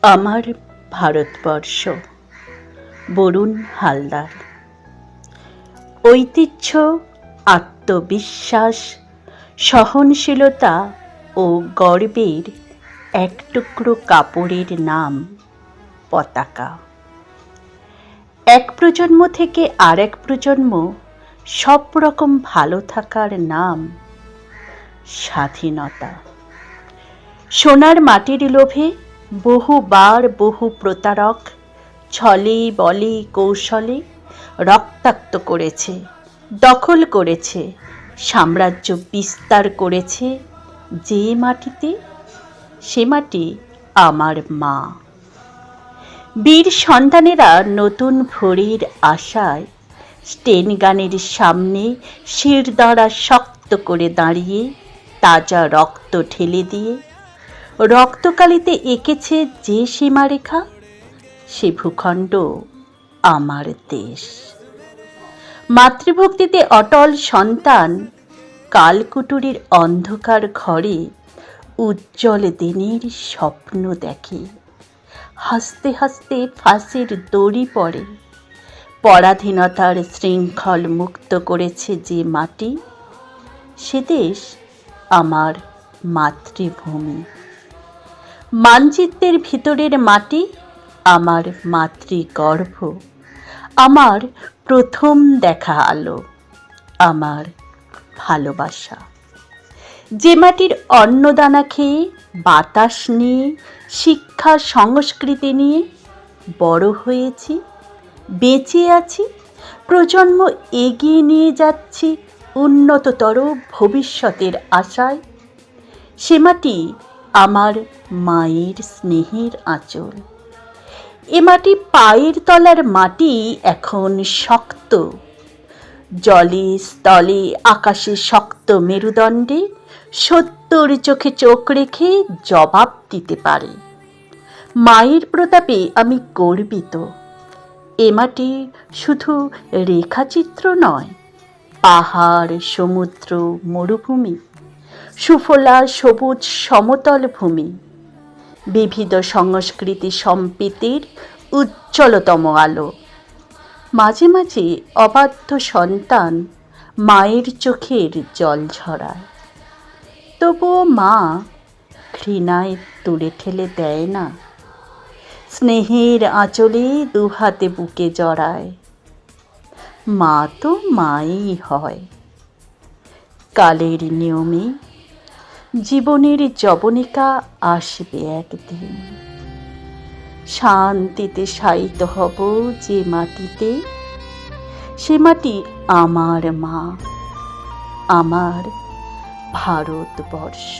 আমার ভারতবর্ষ। বরুণ হালদার। ঐতিহ্য, আত্মবিশ্বাস, সহনশীলতা ও গর্বের এক টুকরো কাপড়ের নাম পতাকা। এক প্রজন্ম থেকে আর এক প্রজন্ম সব রকম ভালো থাকার নাম স্বাধীনতা। সোনার মাটির লোভে বহুবার বহু প্রতারক ছলে বলে কৌশলে রক্তাক্ত করেছে, দখল করেছে, সাম্রাজ্য বিস্তার করেছে যে মাটিতে, সে মাটি আমার মা। বীর সন্তানেরা নতুন ভোরের আশায় স্টেন গানের সামনে শিরদাঁড়া শক্ত করে দাঁড়িয়ে তাজা রক্ত ঢেলে দিয়ে রক্তকালিতে এঁকেছে যে সীমারেখা, সে ভূখণ্ড আমার দেশ। মাতৃভক্তিতে অটল সন্তান কালকুটুরির অন্ধকার ঘরে উজ্জ্বল দিনের স্বপ্ন দেখে। হাসতে হাসতে ফাঁসির দড়ি পড়ে। পরাধীনতার শৃঙ্খল মুক্ত করেছে যে মাটি, সে দেশ আমার মাতৃভূমি। মানচিত্রের ভিতরের মাটি আমার মাতৃগর্ভ, আমার প্রথম দেখা আলো, আমার ভালোবাসা। যে মাটির অন্নদানা খেয়ে, বাতাস নিয়ে, শিক্ষা সংস্কৃতি নিয়ে বড় হয়েছি, বেঁচে আছি, প্রজন্ম এগিয়ে নিয়ে যাচ্ছি উন্নততর ভবিষ্যতের আশায়। সে মাটি আমার মায়ের স্নেহের আঁচল। এ মাটি পায়ের তলার মাটি এখন শক্ত। জলে স্থলে আকাশে শক্ত মেরুদণ্ডে ৭০ চোখে চোখ রেখে জবাব দিতে পারে। মায়ের প্রতাপে আমি গর্বিত। এ মাটি শুধু রেখাচিত্র নয়, পাহাড়, সমুদ্র, মরুভূমি, সুফলা সবুজ সমতল ভূমি, বিবিধ সংস্কৃতি সম্প্রীতির উজ্জ্বলতম আলো। মাঝে মাঝে অবাধ্য সন্তান মায়ের চোখের জল ঝরায়, তবুও মা ঘৃণায় তুলে ঠেলে দেয় না, স্নেহের আঁচলে দুহাতে বুকে জড়ায়। মা তো মাই হয়। কালের নিয়মে জীবনের যবনিকা আসবে একদিন। শান্তিতে শায়িত হব যে মাটিতে, সে মাটি আমার মা, আমার ভারতবর্ষ।